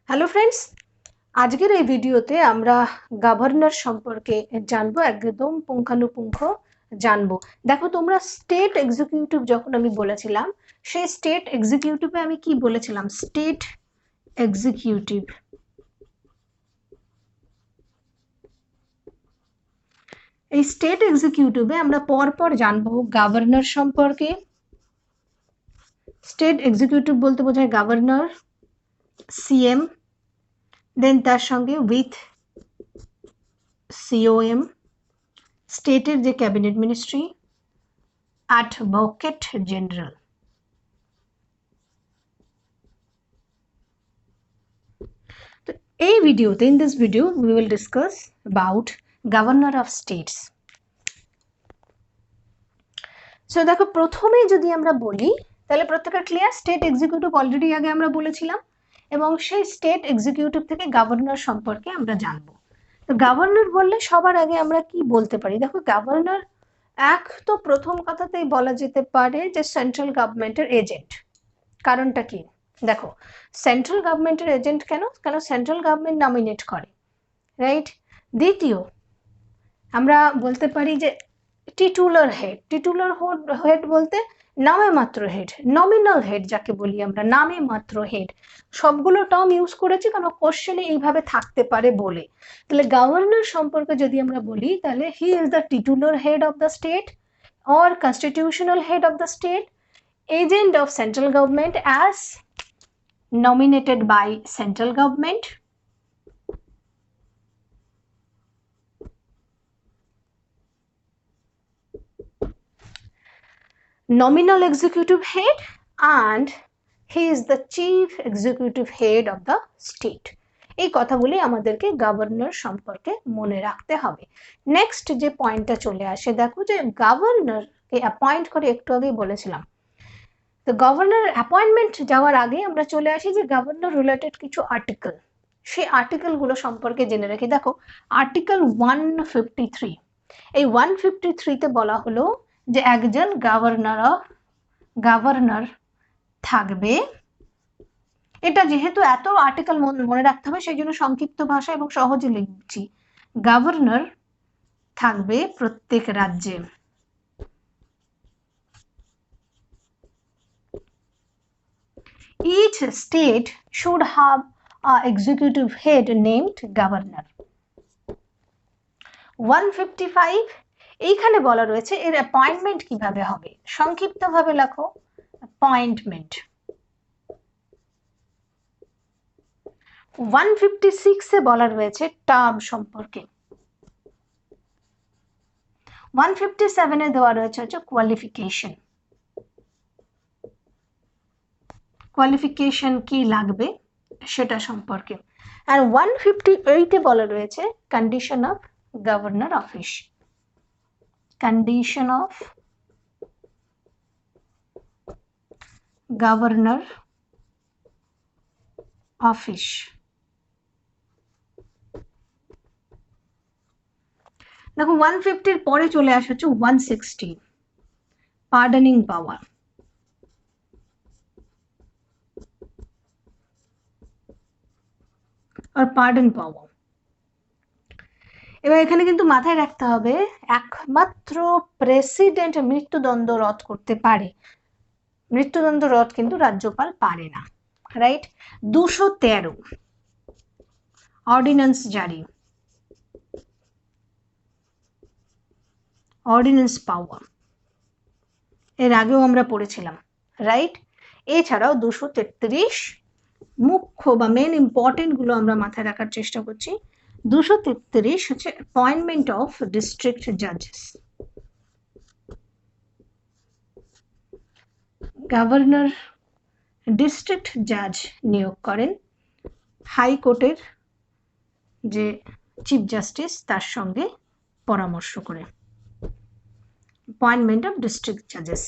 Hello friends, আজকের এই ভিডিওতে আমরা গভর্নর সম্পর্কে জানবো, একদম পুঙ্খানুপুঙ্খ জানবো। দেখো, তোমরা স্টেট এক্সিকিউটিভ যখন আমি বলেছিলাম, সেই স্টেট এক্সিকিউটিভে আমি কি বলেছিলাম? স্টেট এক্সিকিউটিভ, এই স্টেট এক্সিকিউটিভে আমরা পরপর জানবো গভর্নর সম্পর্কে। স্টেট এক্সিকিউটিভ বলতে বোঝায় গভর্নর, সিএম, দেন তার সঙ্গে উইথ সিওএম, স্টেটের যে ক্যাবিনেট মিনিস্ট্রি, অ্যাডভোকেট জেনারেল। তো এই ভিডিওতে, in this video we will discuss about governor of states. So দেখো, প্রথমেই যদি আমরা বলি তাহলে প্রত্যেকের ক্লিয়ার, স্টেট এক্সিকিউটিভ অলরেডি আগে আমরা বলেছিলাম, এবং সেই স্টেট এক্সিকিউটিভ থেকে গভর্নর সম্পর্কে আমরা জানবো। তো গভর্নর বললে সবার আগে আমরা কি বলতে পারি? দেখো, গভর্নর এক তো প্রথম কথাতেই বলা যেতে পারে যে সেন্ট্রাল গভর্নমেন্টের এজেন্ট। কারণটা কি? দেখো, সেন্ট্রাল গভর্নমেন্টের এজেন্ট কেন? সেন্ট্রাল গভর্নমেন্ট নমিনেট করে, রাইট? দ্বিতীয়, আমরা বলতে পারি যে টিটুলার হেড। টিটুলার হেড বলতে নামে মাত্র হেড, নমিনাল হেড যাকে বলি আমরা, নামে মাত্র হেড। সবগুলো টার্ম ইউজ করেছি কারণ কোশ্চেনে এইভাবে থাকতে পারে বলে। তাহলে গভর্নর সম্পর্কে যদি আমরা বলি, তাহলে he is the titular head of the state or constitutional head of the state, agent of central government as nominated by central government, nominal executive head, and he is the chief executive head of the state. এই কথাগুলি আমাদেরকে governor সম্পর্কে মনে রাখতে হবে। Next যে পয়েন্টটা চলে আসে, দেখো যে গভর্নরকে অ্যাপয়েন্ট করে, একটু আগেই বলেছিলাম। তো গভর্নর অ্যাপয়েন্টমেন্ট যাওয়ার আগে আমরা চলে আসি যে গভর্নর রিলেটেড কিছু আর্টিকেল, সেই আর্টিকেলগুলো সম্পর্কে জেনে রাখি। দেখো, আর্টিকেল 153, এই 153তে বলা হলো যে একজন গভর্নর থাকবে। এটা যেহেতু এত আর্টিকেল মনে রাখতে হবে, সেই জন্য সংক্ষিপ্ত ভাষা এবং সহজে লিখছি। গভর্নর থাকবে প্রত্যেক রাজ্যে। Each state should have an executive head named governor. 155, এইখানে বলা রয়েছে এর অ্যাপয়েন্টমেন্ট কিভাবে হবে। সংক্ষিপ্তভাবে লেখো অ্যাপয়েন্টমেন্ট। 156 এ বলা রয়েছে টার্ম সম্পর্কে। 157 এ দেওয়া রয়েছে হচ্ছে কোয়ালিফিকেশন। কোয়ালিফিকেশন কি লাগবে সেটা সম্পর্কে। আর 158 এ বলা রয়েছে condition of governor office. Condition of governor office. দেখো, 150 পরে চলে আসে হচ্ছে 160, পার্ডনিং পাওয়ার। আর পার্ডন পাওয়ার, এবার এখানে কিন্তু মাথায় রাখতে হবে একমাত্র প্রেসিডেন্ট মৃত্যুদণ্ড রদ করতে পারে, মৃত্যুদণ্ড রদ কিন্তু রাজ্যপাল পারে না, রাইট? 213 অর্ডিন্যান্স জারি, অর্ডিন্যান্স পাওয়ার, এর আগেও আমরা পড়েছিলাম, রাইট? এছাড়াও 233 মুখ্য বা মেন ইম্পর্টেন্ট গুলো আমরা মাথায় রাখার চেষ্টা করছি। 233 হচ্ছে appointment of district জাজেস। Governor district জাজ নিয়োগ করেন হাইকোর্টের যে চিফ জাস্টিস তার সঙ্গে পরামর্শ করে। অ্যাপয়েন্টমেন্ট অফ ডিস্ট্রিক্ট জাজেস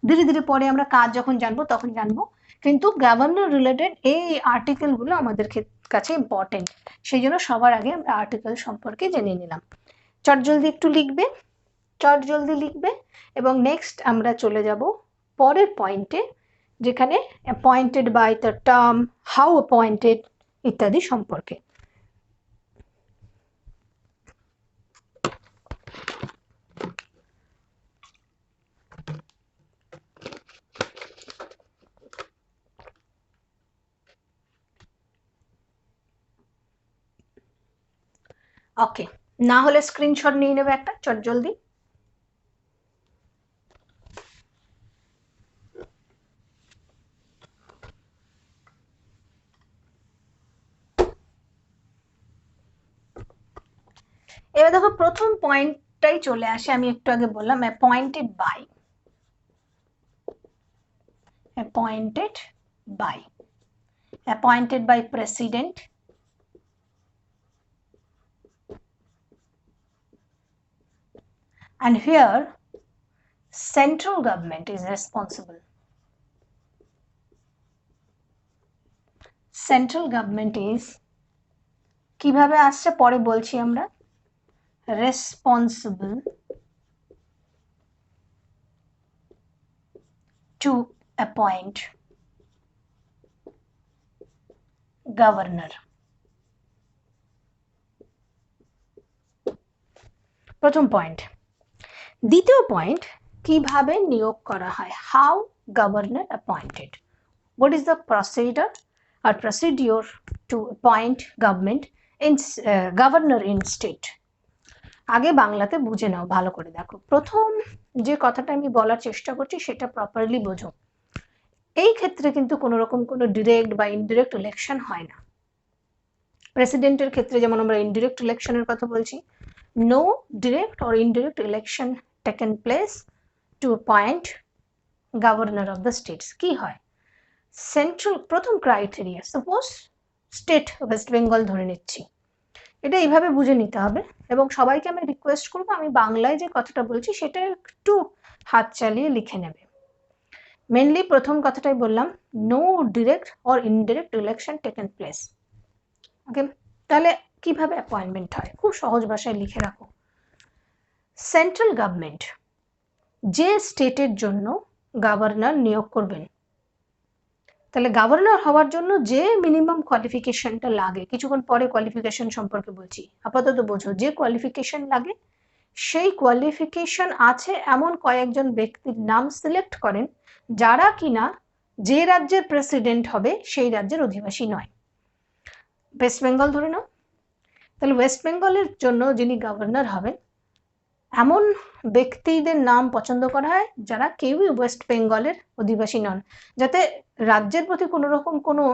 ধীরে ধীরে পরে আমরা কাজ যখন জানবো তখন জানবো, কিন্তু গভর্নর রিলেটেড এই আর্টিকেলগুলো আমাদের কাছে ইম্পর্টেন্ট, সেই জন্য সবার আগে আমরা আর্টিকেল সম্পর্কে জেনে নিলাম। চটজলদি একটু লিখবে, চটজলদি লিখবে, এবং নেক্সট আমরা চলে যাব পরের পয়েন্টে, যেখানে appointed by the term, how appointed, ইত্যাদি সম্পর্কে। ওকে, না হলে স্ক্রিনশট নিয়ে নেবে একটা চট জলদি। এবার দেখো প্রথম পয়েন্টটাই চলে আসে, আমি একটু আগে বললাম appointed by, appointed by president, and here central government is responsible. Central government is কিভাবে আসছে পরে বলছি আমরা, responsible to appoint governor. প্রথম পয়েন্ট। দ্বিতীয় পয়েন্ট, কিভাবে নিয়োগ করা হয়, how governor appointed, what is the procedure or procedure to appoint governor in state. আগে বাংলাতে বুঝে নাও, ভালো করে দেখো। প্রথম যে কথাটা আমি বলার চেষ্টা করছি সেটা প্রপারলি বোঝো। এই ক্ষেত্রে কিন্তু কোনো রকম কোনো ডিরেক্ট বা ইনডিরেক্ট ইলেকশন হয় না। প্রেসিডেন্টের ক্ষেত্রে যেমন আমরা ইনডিরেক্ট ইলেকশনের কথা বলছি, no direct or indirect election taken place to appoint governor of the states. কি হয়, সেন্ট্রাল প্রথম criteria, suppose state West Bengal ধরে নিচ্ছি, এটা এইভাবে বুঝে নিতে হবে। এবং সবাইকে আমি রিকোয়েস্ট করবো, আমি বাংলায় যে কথাটা বলছি সেটা একটু হাত চালিয়ে লিখে নেবে। মেনলি প্রথম কথাটাই বললাম, no direct or indirect election taken place. Okay, তাহলে কিভাবে অ্যাপয়েন্টমেন্ট হয়, খুব সহজ ভাষায় লিখে রাখো। সেন্ট্রাল গভর্নমেন্ট যে স্টেটের জন্য গভর্নর নিয়োগ করবেন, তাহলে গভর্নর হওয়ার জন্য যে মিনিমাম কোয়ালিফিকেশনটা লাগে, কিছুক্ষণ পরে কোয়ালিফিকেশন সম্পর্কে বলছি, আপাতত বোঝো যে কোয়ালিফিকেশন লাগে, সেই কোয়ালিফিকেশন আছে এমন কয়েকজন ব্যক্তির নাম সিলেক্ট করেন যারা কিনা যে রাজ্যের প্রেসিডেন্ট হবে সেই রাজ্যের অধিবাসী নয়। ওয়েস্ট বেঙ্গল ধরে নাও, তাহলে ওয়েস্ট বেঙ্গলের জন্য যিনি গভর্নর হবেন এমন ব্যক্তিদের নাম পছন্দ করা হয় যারা কেউই ওয়েস্ট বেঙ্গলের অধিবাসী নন, যাতে রাজ্যের প্রতি কোনো রকম কোনো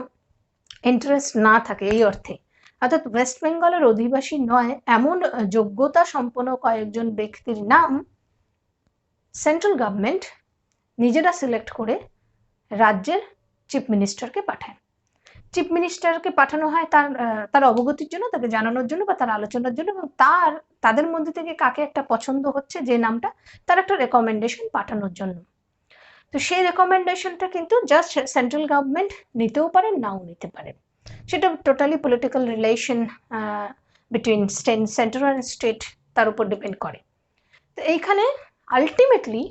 ইন্টারেস্ট না থাকে এই অর্থে। অর্থাৎ ওয়েস্ট বেঙ্গলের অধিবাসী নয় এমন যোগ্যতা সম্পন্ন কয়েকজন ব্যক্তির নাম সেন্ট্রাল গভর্নমেন্ট নিজেরা সিলেক্ট করে রাজ্যের চিফ মিনিস্টারকে পাঠায়। চিফ মিনিস্টারকে পাঠানো হয় তার অবগতির জন্য, তাকে জানানোর জন্য বা তার আলোচনার জন্য, এবং তাদের মধ্যে থেকে কাকে একটা পছন্দ হচ্ছে যে নামটা, তার একটা রেকমেন্ডেশন পাঠানোর জন্য। তো সেই রেকমেন্ডেশনটা কিন্তু জাস্ট সেন্ট্রাল গভর্নমেন্ট নিতেও পারে, নাও নিতে পারে, সেটা totally political relation between central and state তার উপর ডিপেন্ড করে। তো এইখানে আলটিমেটলি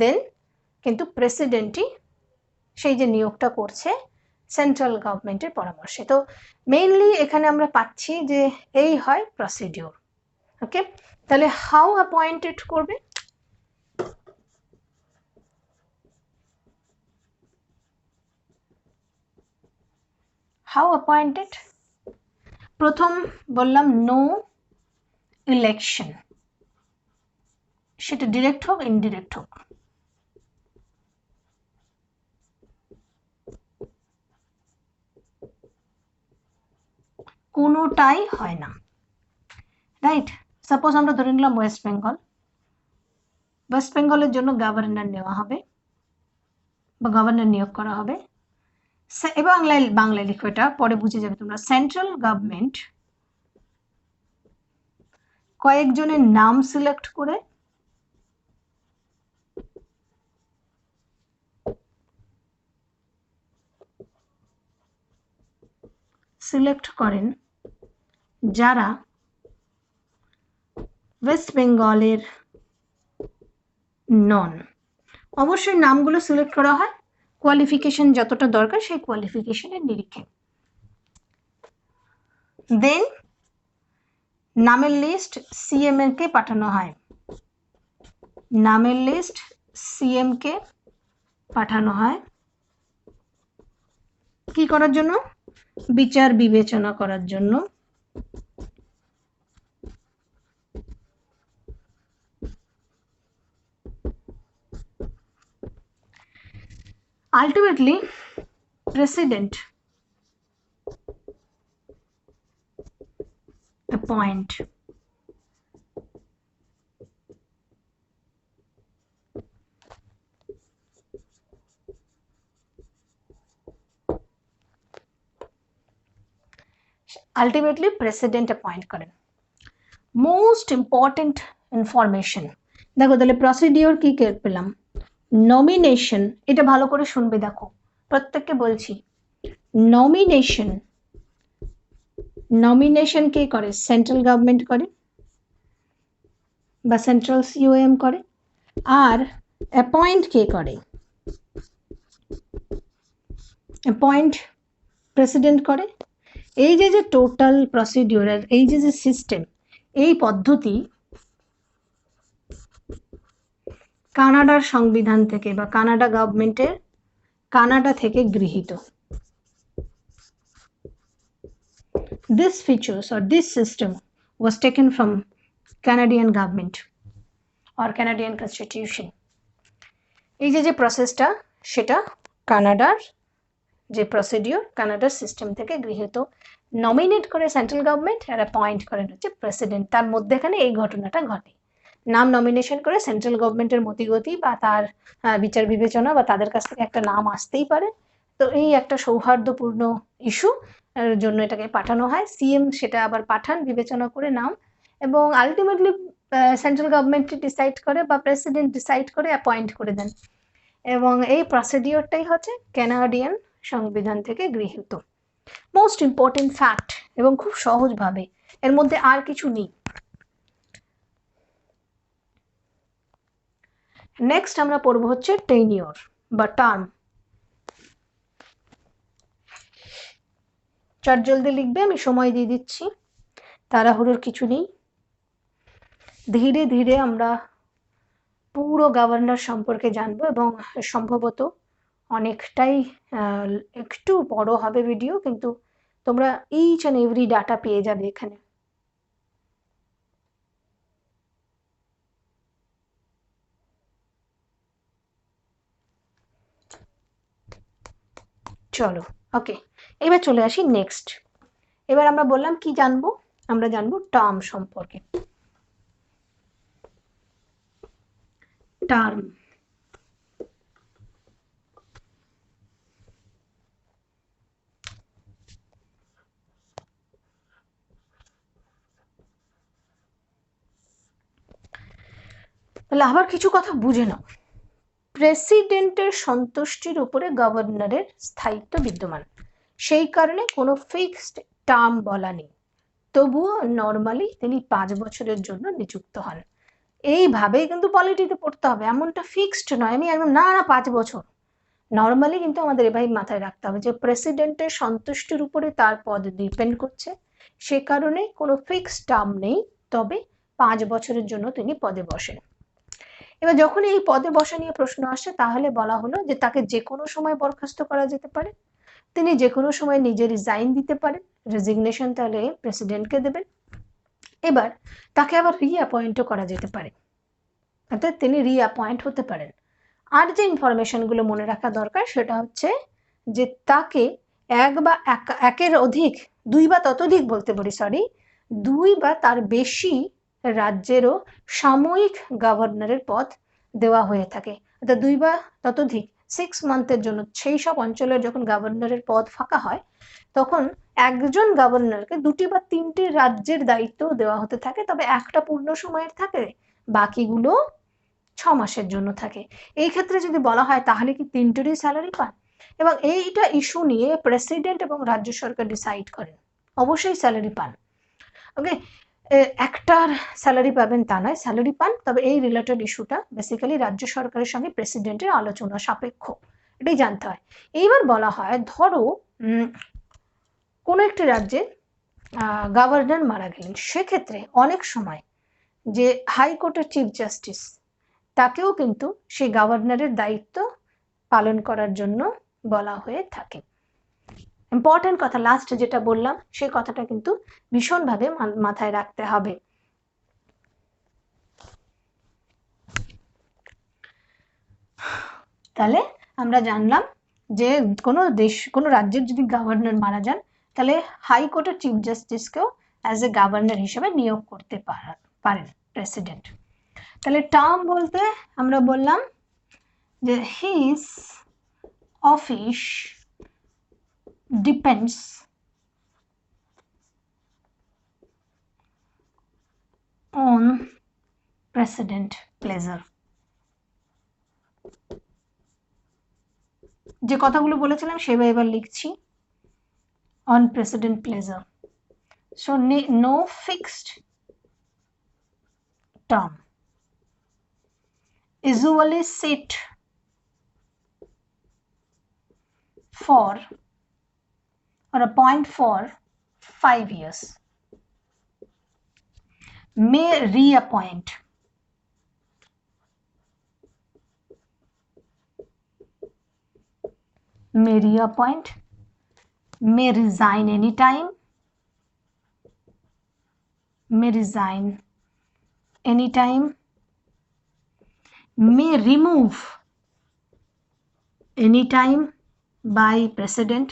দেন কিন্তু প্রেসিডেন্টই সেই যে নিয়োগটা করছে সেন্ট্রাল গভর্নমেন্টের পরামর্শে। তো মেইনলি এখানে আমরা পাচ্ছি যে এই হয় প্রসিডিওর। ওকে, তাহলে হাউ অ্যাপয়েন্টেড করবে, হাউ অ্যাপয়েন্টেড, প্রথম বললাম নো ইলেকশন, সেটা ডিরেক্ট হোক ইনডিরেক্ট হোক, কোনোটাই হয় না, রাইট। সাপোজ আমরা ধরে নিলাম ওয়েস্ট বেঙ্গল, ওয়েস্ট বেঙ্গলের জন্য গভর্নর নেওয়া হবে বা গভর্নর নিয়োগ করা হবে। বাংলায় লিখো, এটা পরে বুঝে যাবে তোমরা। সেন্ট্রাল গভর্নমেন্ট কয়েকজনের নাম সিলেক্ট করে করেন যারা ওয়েস্ট বেঙ্গলের নন। অবশ্যই নামগুলো সিলেক্ট করা হয় কোয়ালিফিকেশন যতটা দরকার সেই কোয়ালিফিকেশনের নিরিখে। দেন নামের লিস্ট সিএম কে পাঠানো হয়, নামের লিস্ট সিএম কে পাঠানো হয় কি করার জন্য? বিচার বিবেচনা করার জন্য। Ultimately president appoint ultimately president appoint করেন। মোস্ট ইম্পর্টেন্ট ইনফরমেশন দেখো, তাহলে প্রসিডিওর কি পেলাম? নমিনেশন, এটা ভালো করে শুনবে, দেখো প্রত্যেককে বলছি, নমিনেশন, নমিনেশন কে করে? সেন্ট্রাল গভর্নমেন্ট করে বা সেন্ট্রাল সিওএম করে। আর অ্যাপয়েন্ট কে করে? অ্যাপয়েন্ট প্রেসিডেন্ট করে। এই যে টোটাল প্রসিডিওর, এই যে সিস্টেম, এই পদ্ধতি কানাডার সংবিধান থেকে বা কানাডা গভর্নমেন্টের, কানাডা থেকে গৃহীত। This features or this system was taken from Canadian government or Canadian constitution. এই যে প্রসেসটা, সেটা কানাডার যে প্রসিডিওর, কানাডার সিস্টেম থেকে গৃহীত। নমিনেট করে সেন্ট্রাল গভর্নমেন্ট আর অ্যাপয়েন্ট করেন হচ্ছে প্রেসিডেন্ট। তার মধ্যেখানে এই ঘটনাটা ঘটে। নাম নমিনেশন করে সেন্ট্রাল গভর্নমেন্টের মতিগতি বা তার বিচার বিবেচনা বা তাদের কাছ থেকে একটা নাম আসতেই পারে। তো এই একটা সৌহার্দ্যপূর্ণ ইস্যু জন্য এটাকে পাঠানো হয়। সিএম সেটা আবার পাঠান বিবেচনা করে নাম, এবং আলটিমেটলি সেন্ট্রাল গভর্নমেন্ট ডিসাইড করে বা প্রেসিডেন্ট ডিসাইড করে অ্যাপয়েন্ট করে দেন। এবং এই প্রসিডিওরটাই হচ্ছে কানাডিয়ান সংবিধান থেকে গৃহীত। মোস্ট ইম্পর্টেন্ট ফ্যাক্ট, এবং খুব সহজভাবে, এর মধ্যে আর কিছু নেই। নেক্সট আমরা পড়বো হচ্ছে টেনিওর বা টার্ম। চট জলদি লিখবে, আমি সময় দিয়ে দিচ্ছি, তাড়াহুড়োর কিছু নেই। ধীরে ধীরে আমরা পুরো গভর্নর সম্পর্কে জানবো, এবং সম্ভবত অনেকটাই একটু বড় হবে ভিডিও, কিন্তু তোমরা ইচ অ্যান্ড এভরি ডাটা পেয়ে যাবে এখানে। চলো, ওকে, এবার চলে আসি নেক্সট। এবার আমরা বললাম কি জানবো? আমরা জানবো টার্ম সম্পর্কে। টার্ম, তাহলে আবার কিছু কথা বুঝে নাও। প্রেসিডেন্টের সন্তুষ্টির উপরে গভর্নরের স্থায়িত্ব বিদ্যমান, সেই কারণে কোনো ফিক্সড টার্ম বলা নেই। তবুও নর্মালি তিনি 5 বছরের জন্য নিযুক্ত হন। এইভাবেই কিন্তু পলিটিতে পড়তে হবে, এমনটা ফিক্সড নয় আমি একদম না 5 বছর। নর্মালি কিন্তু আমাদের এভাবে মাথায় রাখতে হবে যে প্রেসিডেন্টের সন্তুষ্টির উপরে তার পদ ডিপেন্ড করছে, সে কারণে কোনো ফিক্সড টার্ম নেই, তবে 5 বছরের জন্য তিনি পদে বসেন। এবার যখন এই পদে বসা নিয়ে প্রশ্ন আসে, তাহলে বলা হলো যে তাকে যে কোনো সময় বরখাস্ত করা যেতে পারে, তিনি যে কোনো সময় নিজে রিজাইন দিতে পারেন, রেজিগনেশন তাহলে প্রেসিডেন্টকে দেবেন। এবার তাকে আবার রিঅ্যাপয়েন্টও করা যেতে পারে, অর্থাৎ তিনি রিঅ্যাপয়েন্ট হতে পারেন। আর যে ইনফরমেশনগুলো মনে রাখা দরকার সেটা হচ্ছে যে তাকে এক বা একের অধিক, 2 বা ততোধিক বলতে পারি, 2 বা তার বেশি রাজ্যেরও সাময়িক গভর্নরের পদ দেওয়া হয়ে থাকে। অর্থাৎ 2 বা ততোধিক 6 মান্থের জন্য সেই সব অঞ্চলের যখন গভর্নরের পদ ফাঁকা হয়, তখন একজন গভর্নরকে 2টি বা 3টি রাজ্যের দায়িত্ব দেওয়া হতে থাকে, তবে একটা পূর্ণ সময়ের থাকে, বাকিগুলো 6 মাসের জন্য থাকে। এই ক্ষেত্রে যদি বলা হয় তাহলে কি 3টেরই স্যালারি পান? এবং এইটা ইস্যু নিয়ে প্রেসিডেন্ট এবং রাজ্য সরকার ডিসাইড করেন, অবশ্যই স্যালারি পান। ওকে, একটার স্যালারি পাবেন তা নয়, স্যালারি পান, তবে এই রিলেটেড ইস্যুটা বেসিক্যালি রাজ্য সরকারের সঙ্গে প্রেসিডেন্টের আলোচনা সাপেক্ষ, এটাই জানতে হয়। এইবার বলা হয় ধরো কোনো একটি রাজ্যে গভর্নর মারা গেলেন, সেক্ষেত্রে অনেক সময় যে হাইকোর্টের চিফ জাস্টিস তাকেও কিন্তু সেই গভর্নরের দায়িত্ব পালন করার জন্য বলা হয়ে থাকে। ইম্পর্টেন্ট কথা লাস্ট যেটা বললাম সেই কথাটা কিন্তু ভীষণভাবে মাথায় রাখতে হবে। তাহলে আমরা জানলাম যে কোনো রাজ্যের যদি গভর্নর মারা যান তাহলে হাইকোর্টের চিফ জাস্টিসকেও অ্যাজ এ গভর্নর হিসেবে নিয়োগ করতে পারেন প্রেসিডেন্ট। তাহলে টার্ম বলতে আমরা বললাম যে his office depends on president pleasure. যে কথাগুলো বলেছিলাম সেভাবে এবার লিখছি, on president pleasure. So no fixed term, usually sit for or appoint for 5 years, may reappoint, may resign anytime, may remove anytime by president,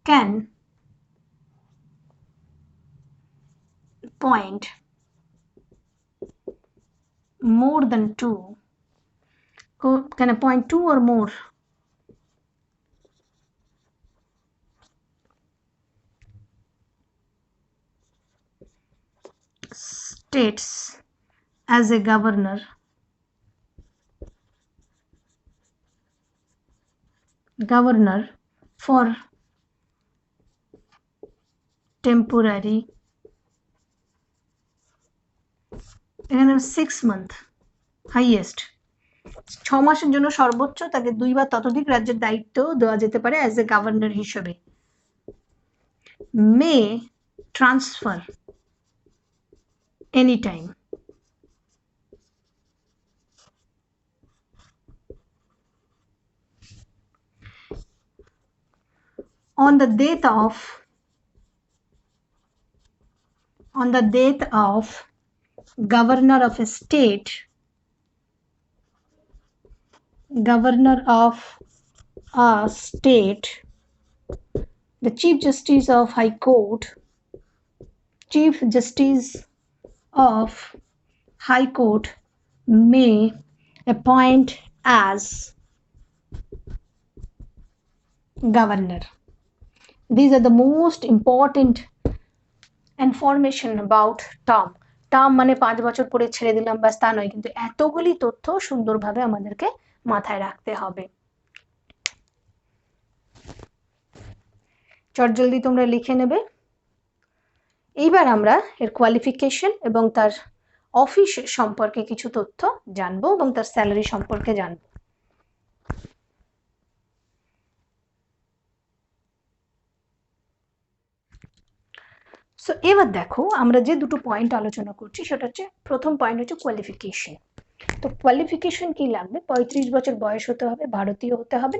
can appoint more than two, can appoint two or more states as a governor for temporary, এখানে 6 month highest, 6 মাসের জন্য সর্বোচ্চ তাকে 2 বা ততোধিক রাজ্যের দায়িত্ব দেওয়া যেতে পারে অ্যাজ এ গভর্নর হিসেবে। মে transfer anytime, on the death of governor of a state, the chief justice of high court may appoint as governor. These are the most important information about term. মানে 5 বছর পরে ছেড়ে দিলাম বাস তা নয়, কিন্তু এতগুলি তথ্য সুন্দরভাবে আমাদেরকে মাথায় রাখতে হবে। চটজলদি তোমরা লিখে নেবে। এইবার আমরা এর কোয়ালিফিকেশন এবং তার অফিস সম্পর্কে কিছু তথ্য জানবো এবং তার স্যালারি সম্পর্কে জানবো। সো এবার দেখো আমরা যে দুটো পয়েন্ট আলোচনা করছি সেটা হচ্ছে, প্রথম পয়েন্ট হচ্ছে কোয়ালিফিকেশন। তো কোয়ালিফিকেশন কি লাগবে? 35 বছর বয়স হতে হবে, ভারতীয় হতে হবে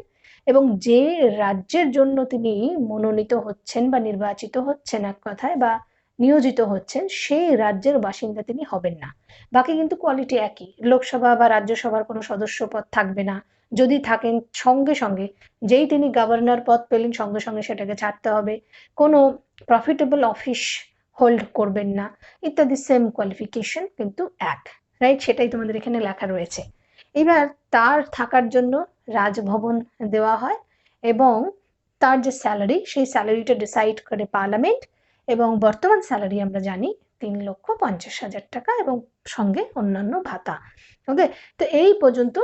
এবং যে রাজ্যের জন্য তিনি মনোনীত হচ্ছেন বা নির্বাচিত হচ্ছেন এক কথায় বা নিয়োজিত হচ্ছেন সেই রাজ্যের বাসিন্দা তিনি হবেন না। বাকি কিন্তু কোয়ালিটি একই, লোকসভা বা রাজ্যসভার কোনো সদস্য পদ থাকবে না, যদি থাকেন সঙ্গে সঙ্গে যেই তিনি গভর্নর পদ পেলেন সঙ্গে সঙ্গে সেটাকে ছাড়তে হবে, কোনো প্রফিটেবল অফিস হোল্ড করবেন না ইত্যাদি। সেম কোয়ালিফিকেশন কিন্তু এক, রাইট? সেটাই তোমাদের এখানে লেখা রয়েছে। এবার তার থাকার জন্য রাজভবন দেওয়া হয় এবং তার যে স্যালারি সেই স্যালারিটা ডিসাইড করে পার্লামেন্ট, এবং বর্তমান স্যালারি আমরা জানি 3,50,000 টাকা এবং সঙ্গে অন্যান্য ভাতা। ওকে, তো এই পর্যন্ত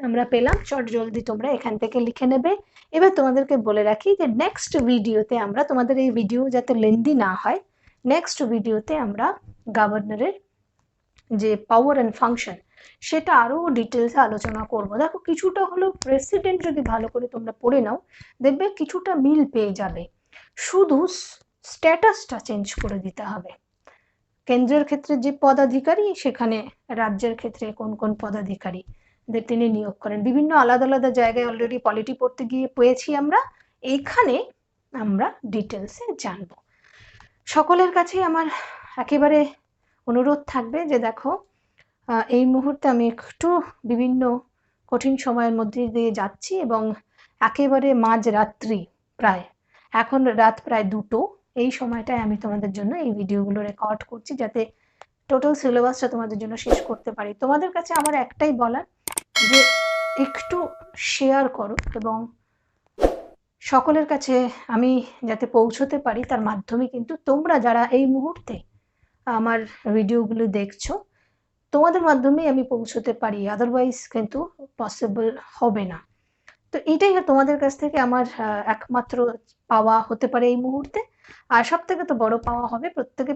আমরা পেলাম। চট জলদি তোমরা এখান থেকে লিখে নেবে। এবার তোমাদেরকে বলে রাখি যে নেক্সট ভিডিওতে আমরা, তোমাদের এই ভিডিও যাতে লেন্দি না হয়, নেক্সট ভিডিওতে আমরা গভর্নরের যে পাওয়ার অ্যান্ড ফাংশন সেটা আরও ডিটেলসে আলোচনা করব। দেখো কিছুটা হলেও প্রেসিডেন্ট যদি ভালো করে তোমরা পড়ে নাও দেখবে কিছুটা মিল পেয়ে যাবে, শুধু স্ট্যাটাসটা চেঞ্জ করে দিতে হবে। কেন্দ্রের ক্ষেত্রে যে পদাধিকারী, সেখানে রাজ্যের ক্ষেত্রে কোন কোন পদাধিকারীদের তিনি নিয়োগ করেন। বিভিন্ন আলাদা আলাদা জায়গায় অলরেডি পলিটি পড়তে গিয়ে পেয়েছি আমরা, এইখানে আমরা ডিটেলসে জানবো। সকলের কাছে আমার একেবারে অনুরোধ থাকবে যে দেখো এই মুহূর্তে আমি একটু বিভিন্ন কঠিন সময়ের মধ্যে দিয়ে যাচ্ছি এবং একেবারে মাঝরাত্রি প্রায়, এখন রাত প্রায় 2টো, এই সময়টায় আমি তোমাদের জন্য এই ভিডিওগুলো রেকর্ড করছি যাতে টোটাল সিলেবাসটা তোমাদের জন্য শেষ করতে পারি। তোমাদের কাছে আমার একটাই বলার যে একটু শেয়ার করো এবং সকলের কাছে আমি যাতে পৌঁছতে পারি তার মাধ্যমে কিন্তু তোমরা যারা এই মুহূর্তে আমার ভিডিওগুলো দেখছো তোমাদের মাধ্যমেই আমি পৌঁছতে পারি, আদারওয়াইজ কিন্তু পসিবল হবে না। তো এটাই তোমাদের কাছ থেকে আমার একমাত্র পাওয়া হতে পারে এই মুহূর্তে। আর সব থেকে তো বড় পাওয়া হবে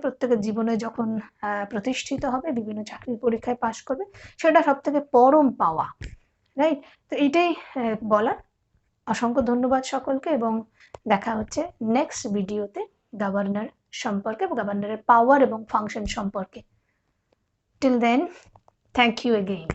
প্রত্যেকের জীবনে যখন প্রতিষ্ঠিত হবে, বিভিন্ন চাকরির পরীক্ষায় পাশ করবে, সেটা সব থেকে পরম পাওয়া, রাইট? তো এটাই বলার। অসংখ্য ধন্যবাদ সকলকে এবং দেখা হচ্ছে নেক্সট ভিডিওতে গভর্নর সম্পর্কে, গভর্নরের পাওয়ার এবং ফাংশন সম্পর্কে। Till then, thank you again.